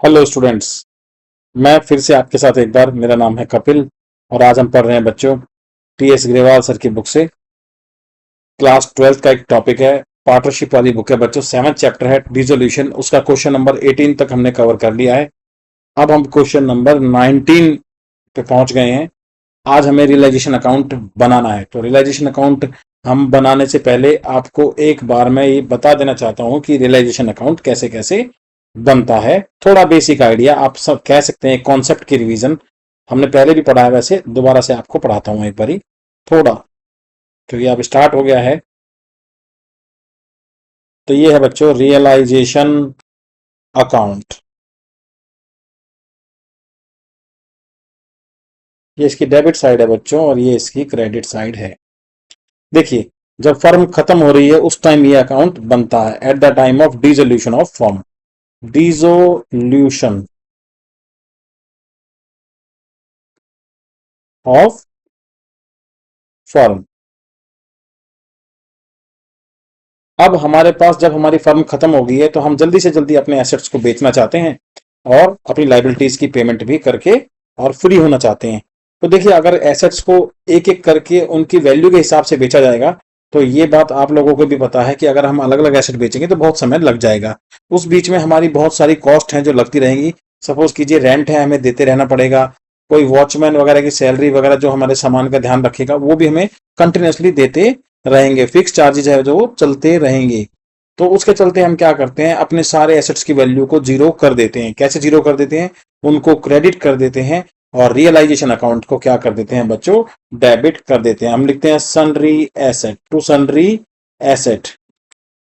Hello students. मैं फिर से आपके साथ एक बार, मेरा नाम है कपिल और आज हम पढ़ रहे हैं बच्चों टीएस ग्रेवाल सर की बुक से। क्लास 12th का एक टॉपिक है, पार्टनरशिप वाली बुक है बच्चों। 7th चैप्टर है डिसोल्यूशन, उसका क्वेश्चन नंबर 18 तक हमने कवर कर लिया है। अब हम क्वेश्चन नंबर 19 पे पहुंच गए हैं। आज हमें रियलाइजेशन अकाउंट बनाना है। तो रियलाइजेशन अकाउंट हम बनाने से पहले आपको एक बार मैं ये बता देना चाहता हूं कि रियलाइजेशन अकाउंट कैसे कैसे बनता है। थोड़ा बेसिक आइडिया, आप सब कह सकते हैं कॉन्सेप्ट की रिवीजन। हमने पहले भी पढ़ा है, वैसे दोबारा से आपको पढ़ाता हूं एक बारी थोड़ा, क्योंकि अब स्टार्ट हो गया है। तो ये है बच्चों रियलाइजेशन अकाउंट। ये इसकी डेबिट साइड है बच्चों और ये इसकी क्रेडिट साइड है। देखिए, जब फर्म खत्म हो रही है उस टाइम ये अकाउंट बनता है, at the time of dissolution of firm. Dissolution of firm. अब हमारे पास जब हमारी फर्म खत्म हो गई है तो हम जल्दी से जल्दी अपने एसेट्स को बेचना चाहते हैं और अपनी लाइबिलिटीज की पेमेंट भी करके और फ्री होना चाहते हैं। तो देखिए, अगर एसेट्स को एक एक करके उनकी वैल्यू के हिसाब से बेचा जाएगा तो ये बात आप लोगों को भी पता है कि अगर हम अलग अलग एसेट बेचेंगे तो बहुत समय लग जाएगा। उस बीच में हमारी बहुत सारी कॉस्ट हैं जो लगती रहेंगी। सपोज कीजिए रेंट है, हमें देते रहना पड़ेगा। कोई वॉचमैन वगैरह की सैलरी वगैरह जो हमारे सामान का ध्यान रखेगा वो भी हमें कंटिन्यूसली देते रहेंगे। फिक्स चार्जेज है जो वो चलते रहेंगे। तो उसके चलते हम क्या करते हैं, अपने सारे एसेट्स की वैल्यू को जीरो कर देते हैं। कैसे जीरो कर देते हैं, उनको क्रेडिट कर देते हैं और रियलाइजेशन अकाउंट को क्या कर देते हैं बच्चों, डेबिट कर देते हैं। हम लिखते हैं sundry asset to sundry asset.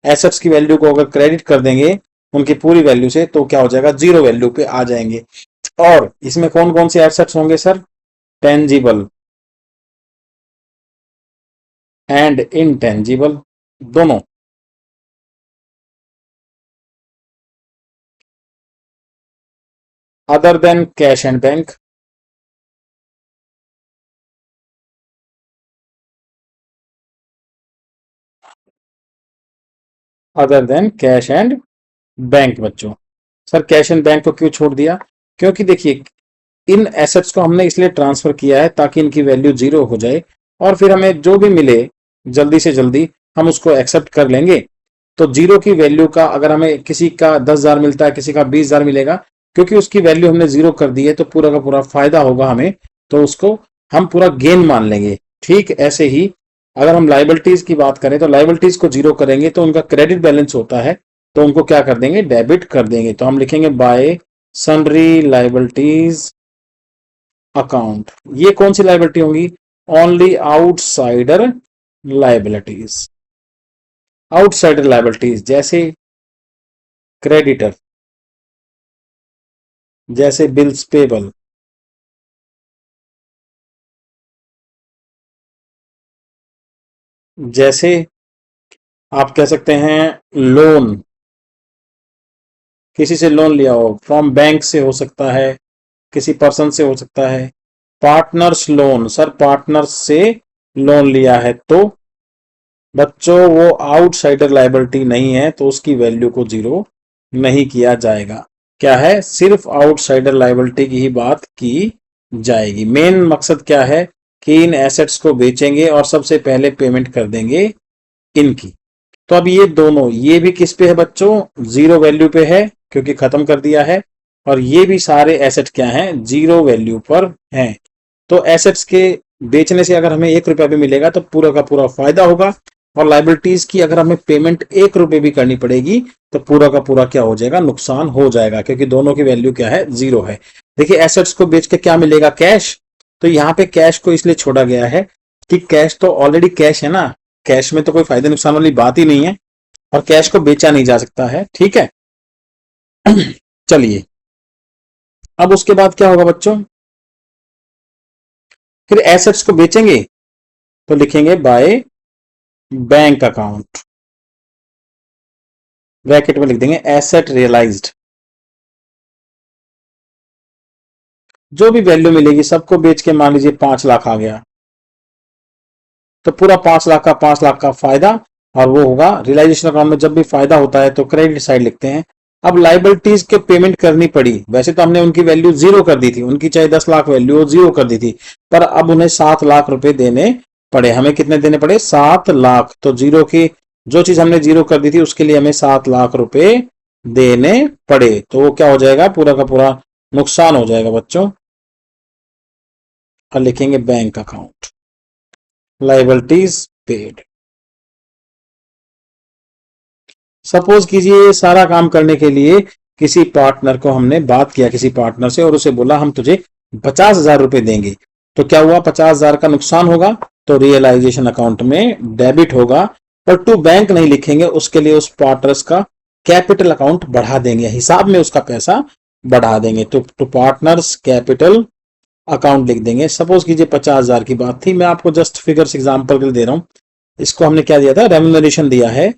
Assets की वैल्यू को अगर क्रेडिट कर देंगे उनकी पूरी वैल्यू से तो क्या हो जाएगा, जीरो वैल्यू पे आ जाएंगे। और इसमें कौन कौन से एसेट्स होंगे सर, टेंजिबल एंड इनटेंजिबल दोनों। Other than cash and bank, other than cash and bank बच्चों। सर कैश एंड बैंक को क्यों छोड़ दिया, क्योंकि देखिए इन एसेट्स को हमने इसलिए ट्रांसफर किया है ताकि इनकी वैल्यू जीरो हो जाए और फिर हमें जो भी मिले जल्दी से जल्दी हम उसको एक्सेप्ट कर लेंगे। तो जीरो की वैल्यू का अगर हमें किसी का 10,000 मिलता है, किसी का 20,000 मिलेगा, क्योंकि उसकी वैल्यू हमने जीरो कर दी है तो पूरा का पूरा फायदा होगा हमें। तो उसको हम पूरा गेन मान लेंगे। ठीक ऐसे ही अगर हम लाइबिलिटीज की बात करें तो लाइबिलिटीज को जीरो करेंगे तो उनका क्रेडिट बैलेंस होता है, तो उनको क्या कर देंगे, डेबिट कर देंगे। तो हम लिखेंगे बाय सन्ड्री लाइबिलिटीज अकाउंट। ये कौन सी लाइबिलिटी होंगी, only outsider liabilities. Outsider liabilities जैसे क्रेडिटर, जैसे बिल्स पेबल, जैसे आप कह सकते हैं लोन, किसी से लोन लिया हो, फ्रॉम बैंक से हो सकता है, किसी पर्सन से हो सकता है। पार्टनर्स लोन, सर पार्टनर्स से लोन लिया है तो बच्चों वो आउटसाइडर लायबिलिटी नहीं है, तो उसकी वैल्यू को जीरो नहीं किया जाएगा। क्या है, सिर्फ आउटसाइडर लायबिलिटी की ही बात की जाएगी। मेन मकसद क्या है कि इन एसेट्स को बेचेंगे और सबसे पहले पेमेंट कर देंगे इनकी। तो अब ये दोनों, ये भी किस पे है बच्चों, जीरो वैल्यू पे है क्योंकि खत्म कर दिया है। और ये भी सारे एसेट क्या हैं, जीरो वैल्यू पर हैं। तो एसेट्स के बेचने से अगर हमें 1 रुपया भी मिलेगा तो पूरा का पूरा फायदा होगा। और लाइबिलिटीज की अगर हमें पेमेंट 1 रुपये भी करनी पड़ेगी तो पूरा का पूरा क्या हो जाएगा, नुकसान हो जाएगा, क्योंकि दोनों की वैल्यू क्या है, जीरो है। देखिए एसेट्स को बेच के क्या मिलेगा, कैश। तो यहाँ पे कैश को इसलिए छोड़ा गया है कि कैश तो ऑलरेडी कैश है ना, कैश में तो कोई फायदे नुकसान वाली बात ही नहीं है और कैश को बेचा नहीं जा सकता है। ठीक है चलिए, अब उसके बाद क्या होगा बच्चों, फिर एसेट्स को बेचेंगे तो लिखेंगे बाय बैंक अकाउंट, ब्रैकेट में लिख देंगे एसेट रियलाइज्ड। जो भी वैल्यू मिलेगी सबको बेच के मान लीजिए 5 लाख आ गया, तो पूरा 5 लाख का फायदा। और वो होगा रियलाइजेशन अकाउंट में, जब भी फायदा होता है तो क्रेडिट साइड लिखते हैं अब लाइबिलिटीज के पेमेंट करनी पड़ी, वैसे तो हमने उनकी वैल्यू जीरो कर दी थी, उनकी चाहे 10 लाख वैल्यू हो जीरो कर दी थी, पर अब उन्हें 7 लाख रुपए देने पड़े। हमें कितने देने पड़े? 7 लाख। तो जीरो की जो चीज हमने जीरो कर दी थी उसके लिए हमें 7 लाख रुपए देने पड़े, तो वो क्या हो जाएगा? पूरा का पूरा नुकसान हो जाएगा बच्चों। और लिखेंगे bank account, liabilities paid. Suppose कीजिए सारा काम करने के लिए किसी पार्टनर को हमने बात किया, किसी पार्टनर से, और उसे बोला हम तुझे 50,000 रुपए देंगे। तो क्या हुआ? 50,000 का नुकसान होगा, तो रियलाइजेशन अकाउंट में डेबिट होगा, पर टू बैंक नहीं लिखेंगे, उसके लिए उस पार्टनर्स का कैपिटल अकाउंट बढ़ा देंगे, हिसाब में उसका पैसा बढ़ा देंगे, तो टू पार्टनर्स कैपिटल अकाउंट लिख देंगे। सपोज कीजिए 50,000 की बात थी, मैं आपको जस्ट फिगर्स एग्जाम्पल के लिए दे रहा हूं। इसको हमने क्या दिया था? रेम्यूनरेशन दिया है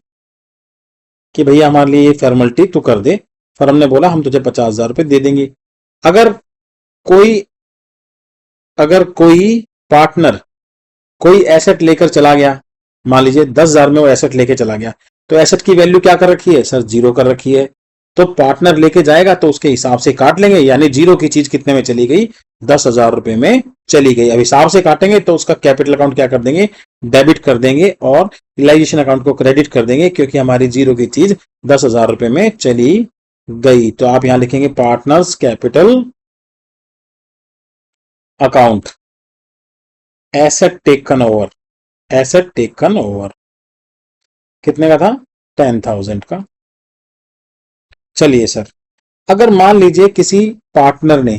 कि भैया हमारे लिए ये फॉर्मेलिटी तू कर दे। फर्म ने बोला हम तुझे 50,000 रुपए दे देंगे। अगर कोई अगर कोई पार्टनर कोई एसेट लेकर चला गया, मान लीजिए 10,000 में वो एसेट लेके चला गया, तो एसेट की वैल्यू क्या कर रखी है सर? जीरो कर रखी है। तो पार्टनर लेके जाएगा तो उसके हिसाब से काट लेंगे, यानी जीरो की चीज कितने में चली गई? 10,000 रुपए में चली गई। अब हिसाब से काटेंगे तो उसका कैपिटल अकाउंट क्या कर देंगे? डेबिट कर देंगे, और रियलाइजेशन अकाउंट को क्रेडिट कर देंगे, क्योंकि हमारी जीरो की चीज 10,000 रुपए में चली गई। तो आप यहां लिखेंगे partners capital account, asset taken over, asset taken over कितने का था? 10,000 का। चलिए सर, अगर मान लीजिए किसी पार्टनर ने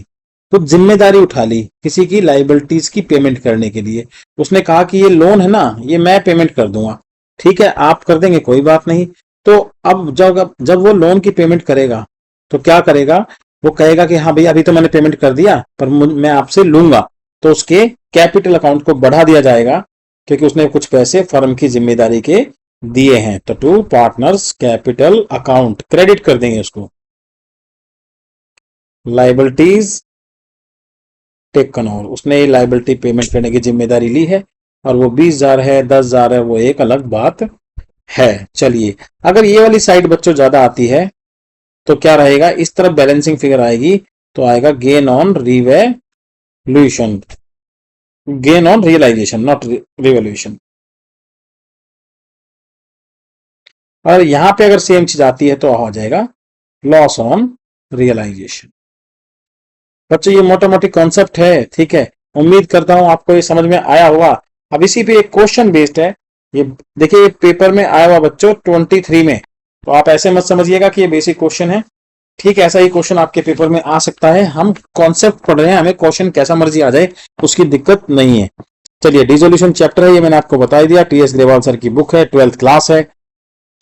कुछ जिम्मेदारी उठा ली किसी की लाइबिलिटीज की पेमेंट करने के लिए, उसने कहा कि ये लोन है ना, ये मैं पेमेंट कर दूंगा। ठीक है, आप कर देंगे, कोई बात नहीं। तो अब जब जब वो लोन की पेमेंट करेगा तो क्या करेगा? वो कहेगा कि हाँ भैया अभी तो मैंने पेमेंट कर दिया, पर मैं आपसे लूंगा। तो उसके कैपिटल अकाउंट को बढ़ा दिया जाएगा, क्योंकि उसने कुछ पैसे फर्म की जिम्मेदारी के दिए हैं। तो to partners capital account credit कर देंगे उसको, लाइबिलिटीज टेकन ओवर। उसने लाइबिलिटी पेमेंट करने की जिम्मेदारी ली है, और वो 20,000 है, 10,000 है, वो एक अलग बात है। चलिए, अगर ये वाली साइड बच्चों ज्यादा आती है तो क्या रहेगा? इस तरफ बैलेंसिंग फिगर आएगी, तो आएगा gain on revaluation, gain on realisation, not revaluation. और यहां पे अगर सेम चीज आती है तो आ जाएगा लॉस ऑन रियलाइजेशन। बच्चों ये मोटा मोटी कॉन्सेप्ट है, ठीक है। उम्मीद करता हूं आपको ये समझ में आया होगा। अब इसी पे एक क्वेश्चन बेस्ड है ये, देखिए ये पेपर में आया हुआ बच्चों 23 में, तो आप ऐसे मत समझिएगा कि ये बेसिक क्वेश्चन है। ठीक है, ऐसा ही क्वेश्चन आपके पेपर में आ सकता है। हम कॉन्सेप्ट पढ़ रहे हैं, हमें क्वेश्चन कैसा मर्जी आ जाए उसकी दिक्कत नहीं है। चलिए, डिसोल्यूशन चैप्टर है, ये मैंने आपको बता ही दिया, टीएस ग्रेवाल सर की बुक है, 12th क्लास है।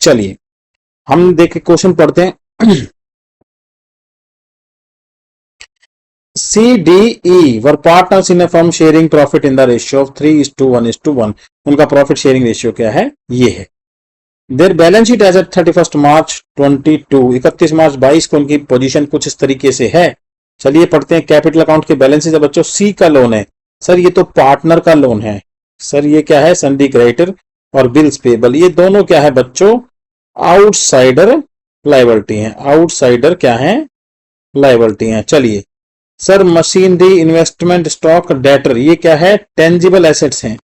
चलिए हम देख क्वेश्चन पढ़ते हैं। CDE were partners in a firm sharing profit in the ratio of 3:1:1। उनका प्रॉफिट शेयरिंग रेशियो क्या है? ये है। Their balance sheet as at 31 March 22, 31 March 22 को उनकी पोजीशन कुछ इस तरीके से है। चलिए पढ़ते हैं कैपिटल अकाउंट के बैलेंसेज। बच्चों सी का लोन है सर, ये तो पार्टनर का लोन है सर। ये क्या है? सन्डी क्रेडिटर और बिल्स पेबल, ये दोनों क्या है बच्चों? आउटसाइडर लाइबिलिटी है। आउटसाइडर क्या है? लाइबिलिटी है। चलिए sir, machinery, investment, stock, debtor, ये क्या है? टेंजिबल एसेट्स हैं,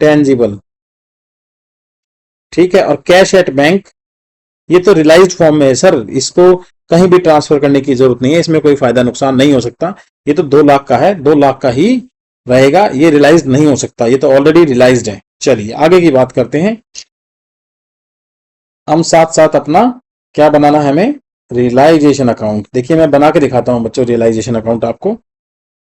टेंजिबल। ठीक है, और कैश एट बैंक, ये तो रिलाइज्ड फॉर्म में है सर, इसको कहीं भी ट्रांसफर करने की जरूरत नहीं है, इसमें कोई फायदा नुकसान नहीं हो सकता। ये तो 2 लाख का है, 2 लाख का ही रहेगा, ये रिलाइज नहीं हो सकता, ये तो ऑलरेडी रिलाइज्ड है। चलिए आगे की बात करते हैं। हम साथ साथ अपना क्या बनाना है हमें? Realisation account. देखिए मैं बना के दिखाता हूं बच्चों रियलाइजेशन अकाउंट आपको।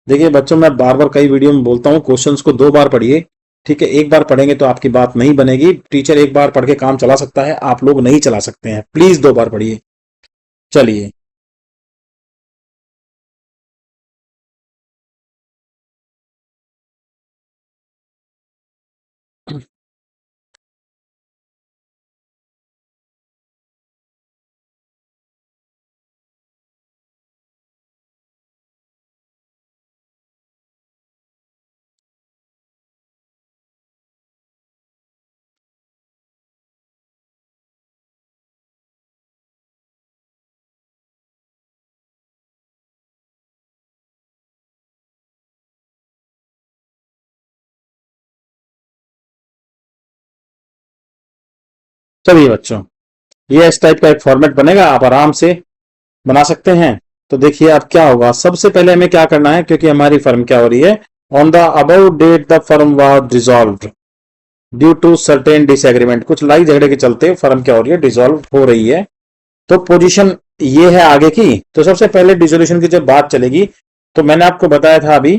देखिए बच्चों, मैं बार बार कई वीडियो में बोलता हूँ क्वेश्चंस को 2 बार पढ़िए। ठीक है, एक बार पढ़ेंगे तो आपकी बात नहीं बनेगी। टीचर एक बार पढ़ के काम चला सकता है, आप लोग नहीं चला सकते हैं। प्लीज 2 बार पढ़िए। चलिए, चलिए बच्चों, ये इस टाइप का एक फॉर्मेट बनेगा, आप आराम से बना सकते हैं। तो देखिए अब क्या होगा, सबसे पहले हमें क्या करना है, क्योंकि हमारी फर्म क्या हो रही है, on the above date the firm was dissolved due to certain disagreement, कुछ लड़ाई झगड़े के चलते फर्म क्या हो रही है, डिसॉल्व हो रही है। तो पोजीशन ये है आगे की। तो सबसे पहले डिसोल्यूशन की जब बात चलेगी, तो मैंने आपको बताया था अभी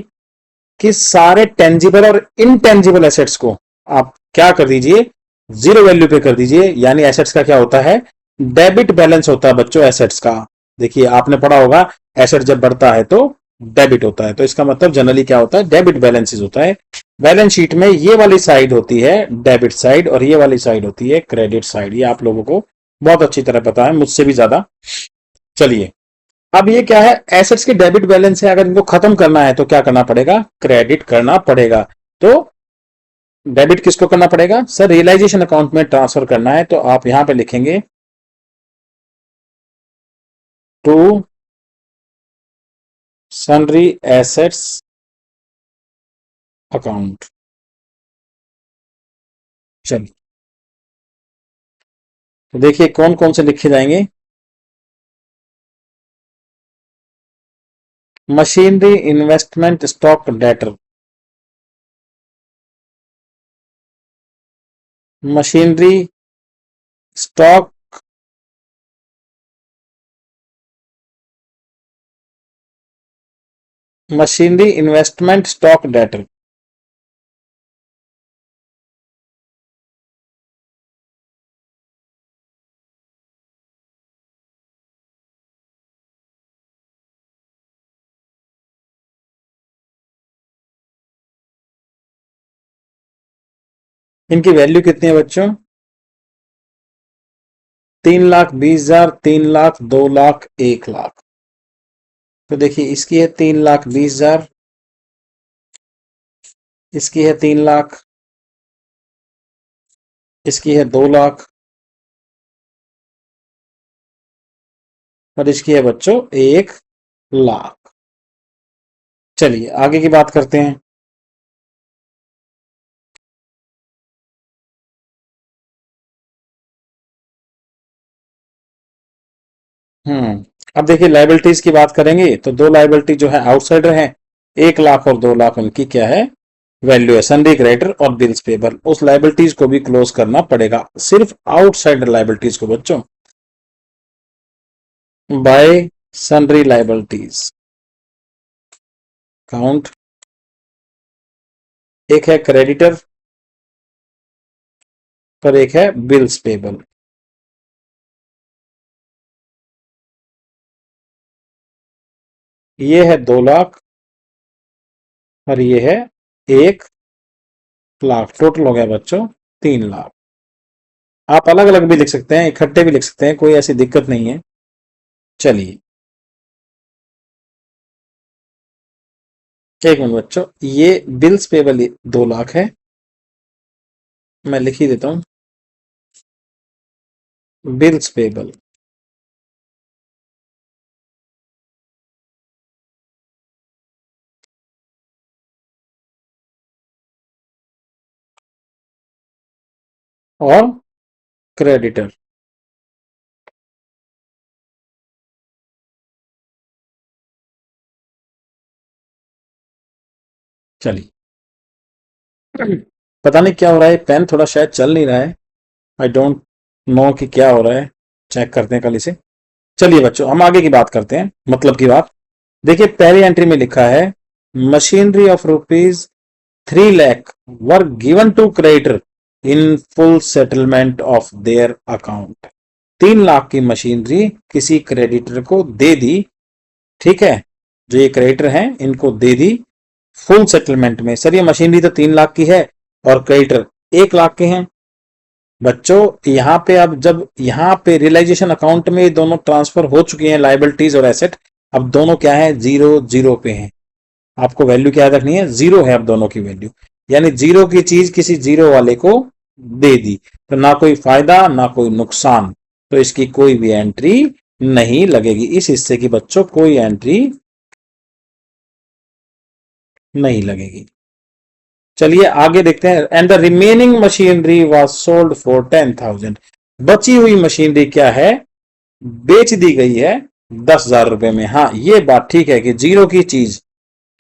कि सारे टेंजिबल और इनटेंजिबल एसेट्स को आप क्या कर दीजिए, जीरो वैल्यू पे कर दीजिए। यानी एसेट्स का क्या होता है, डेबिट बैलेंस होता है बच्चों एसेट्स का। देखिए आपने पढ़ा होगा, एसेट जब बढ़ता है तो डेबिट होता है, तो इसका मतलब जनरली क्या होता है, डेबिट बैलेंसेस होता है। बैलेंस शीट में ये वाली साइड होती है डेबिट साइड और ये वाली साइड होती है क्रेडिट साइड। ये आप लोगों को बहुत अच्छी तरह पता है, मुझसे भी ज्यादा। चलिए, अब ये क्या है, एसेट्स के डेबिट बैलेंस है, अगर इनको खत्म करना है तो क्या करना पड़ेगा, क्रेडिट करना पड़ेगा। तो डेबिट किसको करना पड़ेगा सर, रियलाइजेशन अकाउंट में ट्रांसफर करना है। तो आप यहां पे लिखेंगे टू सन्ड्री एसेट्स अकाउंट। चलिए, तो देखिए कौन कौन से लिखे जाएंगे, machinery investment stock debtor, machinery stock machinery investment stock debtor. इनकी वैल्यू कितनी है बच्चों, 3,20,000, 3,00,000, 2,00,000, 1,00,000। तो देखिए इसकी है 3,20,000, इसकी है 3,00,000, इसकी है 2,00,000 और इसकी है बच्चों 1,00,000। चलिए आगे की बात करते हैं। अब देखिए लाइबिलिटीज की बात करेंगे, तो दो लाइबिलिटी जो है आउटसाइडर है, 1,00,000 और 2,00,000, उनकी क्या है, वैल्यू है सन्डी क्रेडिटर और बिल्स पेबल। उस लाइबिलिटीज को भी क्लोज करना पड़ेगा, सिर्फ आउटसाइडर लाइबिलिटीज को बच्चों, बाय सन्ड्री लाइबिलिटीज काउंट। एक है क्रेडिटर और एक है बिल्स पेबल। ये है 2,00,000 और ये है 1,00,000, टोटल हो गया बच्चों 3,00,000। आप अलग अलग भी लिख सकते हैं, इकट्ठे भी लिख सकते हैं, कोई ऐसी दिक्कत नहीं है। चलिए एक मिनट बच्चों, ये बिल्स पेबल 2,00,000 है, मैं लिख ही देता हूं, बिल्स पेबल और क्रेडिटर। चलिए, पता नहीं क्या हो रहा है, पेन थोड़ा शायद चल नहीं रहा है, आई डोंट नो कि क्या हो रहा है, चेक करते हैं कल इसे। चलिए बच्चों हम आगे की बात करते हैं, मतलब की बात। देखिए पहली एंट्री में लिखा है, machinery of rupees 3,00,000 were given to creditor in full settlement of their account. 3,00,000 की मशीनरी किसी क्रेडिटर को दे दी, ठीक है, जो ये क्रेडिटर हैं इनको दे दी फुल सेटलमेंट में। सर ये मशीनरी तो 3,00,000 की है और क्रेडिटर 1,00,000 के हैं। बच्चों यहाँ पे अब जब यहाँ पे रियलाइजेशन अकाउंट में ये दोनों ट्रांसफर हो चुके हैं लाइबिलिटीज और एसेट, अब दोनों क्या है, जीरो जीरो पे हैं। आपको वैल्यू क्या रखनी है, जीरो है अब दोनों की वैल्यू। यानी जीरो की चीज किसी जीरो वाले को दे दी, तो ना कोई फायदा ना कोई नुकसान, तो इसकी कोई भी एंट्री नहीं लगेगी, इस हिस्से की बच्चों कोई एंट्री नहीं लगेगी। चलिए आगे देखते हैं, and the remaining machinery was sold for 10,000। बची हुई मशीनरी क्या है, बेच दी गई है 10,000 रुपए में। हाँ ये बात ठीक है कि जीरो की चीज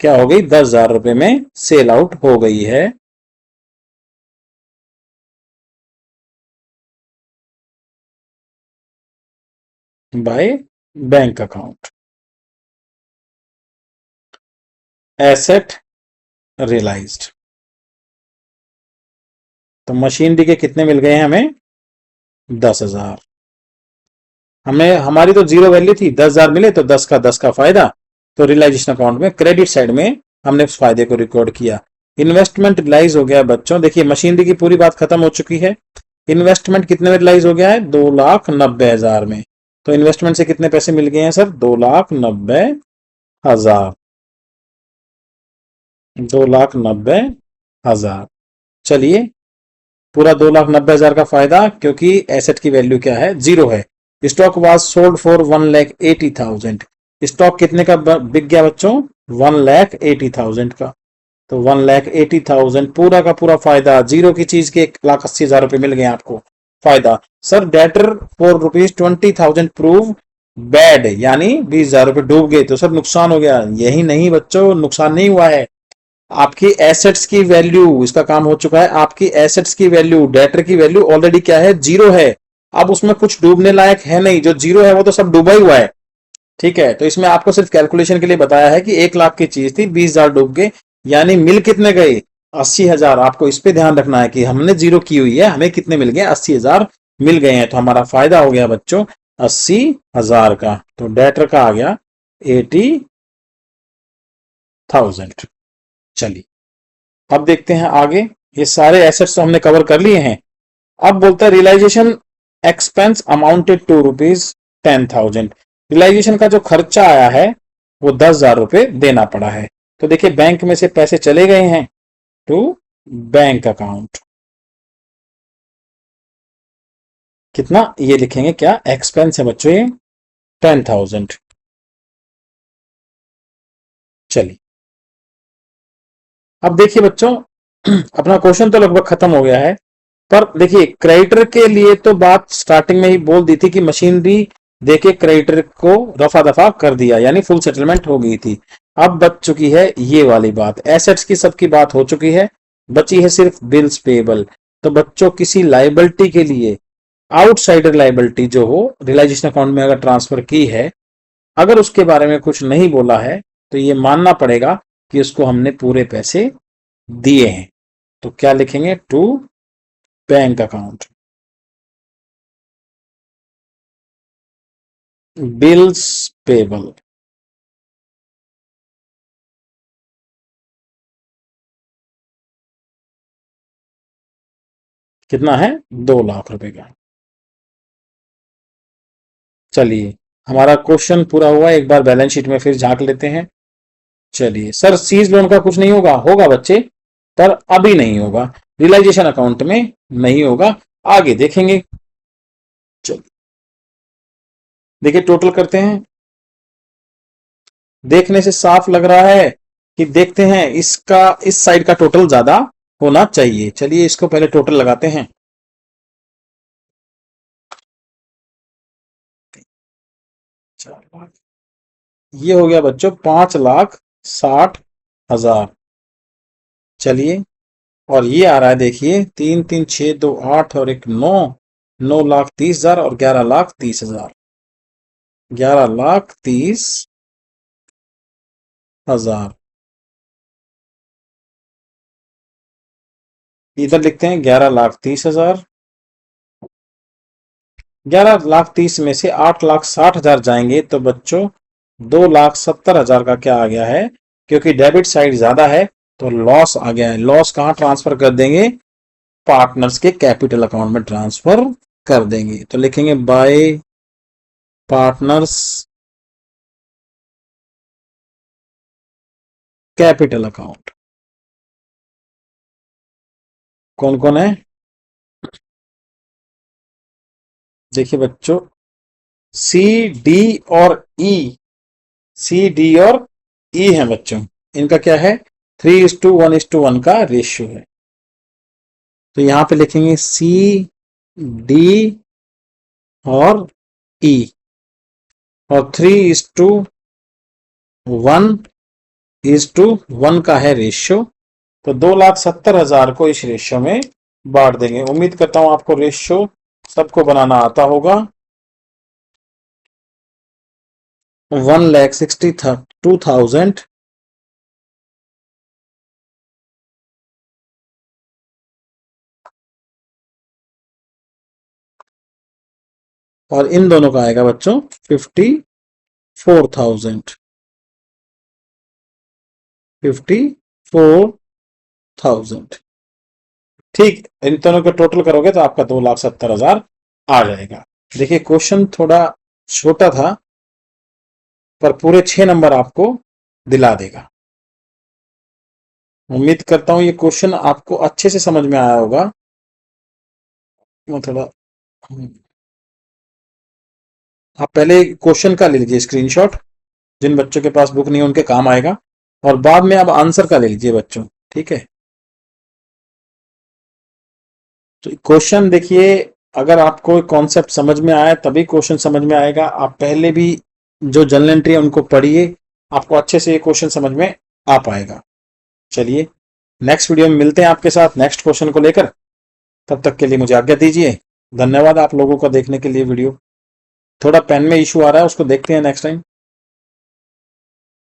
क्या हो गई, 10,000 रुपए में सेल आउट हो गई है। By bank account. Asset realised. तो मशीनरी के कितने मिल गए हैं हमें, 10,000। हमें हमारी तो जीरो वैल्यू थी, 10,000 मिले तो 10 का 10 का फायदा। तो रियलाइजेशन अकाउंट में क्रेडिट साइड में हमने उस फायदे को रिकॉर्ड किया। इन्वेस्टमेंट रियलाइज हो गया बच्चों, देखिए मशीनरी की पूरी बात खत्म हो चुकी है। इन्वेस्टमेंट कितने में रियलाइज हो गया है, 2,90,000 में। तो इन्वेस्टमेंट से कितने पैसे मिल गए हैं सर, 2,90,000। 2,90,000। चलिए, पूरा 2,90,000 का फायदा, क्योंकि एसेट की वैल्यू क्या है, जीरो है। Stock was sold for 1,80,000। Stock कितने का बिक गया बच्चों, 1,80,000 का। तो 1,80,000 पूरा का पूरा फायदा, जीरो की चीज के 1,80,000 रुपए मिल गए आपको फायदा। Sir debtor for ₹20,000 prove bad, यानी 20,000 रुपए डूब गए तो सर नुकसान हो गया। यही नहीं बच्चों, नुकसान नहीं हुआ है, आपकी एसेट्स की वैल्यू, इसका काम हो चुका है। आपकी एसेट्स की वैल्यू, डेटर की वैल्यू ऑलरेडी क्या है, जीरो है। अब उसमें कुछ डूबने लायक है नहीं, जो जीरो है वो तो सब डूबा ही हुआ है। ठीक है, तो इसमें आपको सिर्फ कैलकुलेशन के लिए बताया है कि 1,00,000 की चीज थी, 20,000 डूब गए, यानी मिल कितने गए, 80,000। आपको इस पे ध्यान रखना है कि हमने जीरो की हुई है, हमें कितने मिल गए, 80,000 मिल गए हैं। तो हमारा फायदा हो गया बच्चों 80,000 का। तो डेटर का आ गया 80,000। चलिए, अब देखते हैं आगे। ये सारे एसेट्स तो हमने कवर कर लिए हैं। अब बोलता है रियलाइजेशन एक्सपेंस अमाउंटेड टू ₹10,000। रियलाइजेशन का जो खर्चा आया है वो 10,000 रुपए देना पड़ा है। तो देखिए, बैंक में से पैसे चले गए हैं टू बैंक अकाउंट। कितना ये लिखेंगे, क्या एक्सपेंस है बच्चों ये, 10,000। चलिए, अब देखिए बच्चों, अपना क्वेश्चन तो लगभग खत्म हो गया है। पर देखिए, क्रेडिटर के लिए तो बात स्टार्टिंग में ही बोल दी थी कि मशीनरी देके क्रेडिटर को रफा दफा कर दिया, यानी फुल सेटलमेंट हो गई थी। अब बच चुकी है ये वाली बात, एसेट्स की सबकी बात हो चुकी है, बची है सिर्फ बिल्स पेबल। तो बच्चों, किसी लाइबिलिटी के लिए आउटसाइडर लाइबिलिटी जो हो, रियलाइजेशन अकाउंट में अगर ट्रांसफर की है, अगर उसके बारे में कुछ नहीं बोला है, तो ये मानना पड़ेगा कि उसको हमने पूरे पैसे दिए हैं। तो क्या लिखेंगे, to bank account. Bills payable कितना है, 2,00,000 रुपए का। चलिए, हमारा क्वेश्चन पूरा हुआ, एक बार बैलेंस शीट में फिर झांक लेते हैं। चलिए सर, सीज लोन का कुछ नहीं होगा, होगा बच्चे, पर अभी नहीं होगा, रियलाइजेशन अकाउंट में नहीं होगा, आगे देखेंगे। चलिए, देखिए टोटल करते हैं। देखने से साफ लग रहा है कि देखते हैं इसका, इस साइड का टोटल ज्यादा होना चाहिए। चलिए, इसको पहले टोटल लगाते हैं। ये हो गया बच्चों 5,60,000। चलिए, और ये आ रहा है, देखिए 3,3,6,2,8 और एक 9, 9,30,000 और 11,30,000। 11,30,000 इधर लिखते हैं, 11,30,000। 11,30,000 में से 8,60,000 जाएंगे तो बच्चों 2,70,000 का क्या आ गया है, क्योंकि डेबिट साइड ज्यादा है तो लॉस आ गया है। लॉस कहाँ ट्रांसफर कर देंगे, पार्टनर्स के कैपिटल अकाउंट में ट्रांसफर कर देंगे। तो लिखेंगे बाय पार्टनर्स कैपिटल अकाउंट। कौन कौन है, देखिए बच्चों, सी, डी और ई। सी, डी और ई है बच्चों, इनका क्या है, 3:1:1 का रेशियो है। तो यहां पे लिखेंगे सी, डी और ई, और 3:1 का है रेशियो। तो 2,70,000 को इस रेशियो में बांट देंगे। उम्मीद करता हूं आपको रेशियो सबको बनाना आता होगा। 1,62,000 और इन दोनों का आएगा बच्चों 54,000। 54,000 ठीक। इन दोनों का टोटल करोगे तो आपका 2,70,000 आ जाएगा। देखिए क्वेश्चन थोड़ा छोटा था पर पूरे 6 नंबर आपको दिला देगा। उम्मीद करता हूं ये क्वेश्चन आपको अच्छे से समझ में आया होगा। मैं थोड़ा आप पहले क्वेश्चन का ले लीजिए स्क्रीनशॉट, जिन बच्चों के पास बुक नहीं है उनके काम आएगा, और बाद में आप आंसर का ले लीजिए बच्चों, ठीक है। तो क्वेश्चन देखिए, अगर आपको कॉन्सेप्ट समझ में आया तभी क्वेश्चन समझ में आएगा। आप पहले भी जो जनरल एंट्री है उनको पढ़िए, आपको अच्छे से ये क्वेश्चन समझ में आ पाएगा। चलिए नेक्स्ट वीडियो में मिलते हैं आपके साथ नेक्स्ट क्वेश्चन को लेकर। तब तक के लिए मुझे आज्ञा दीजिए। धन्यवाद आप लोगों का देखने के लिए वीडियो। थोड़ा पेन में इशू आ रहा है, उसको देखते हैं नेक्स्ट टाइम।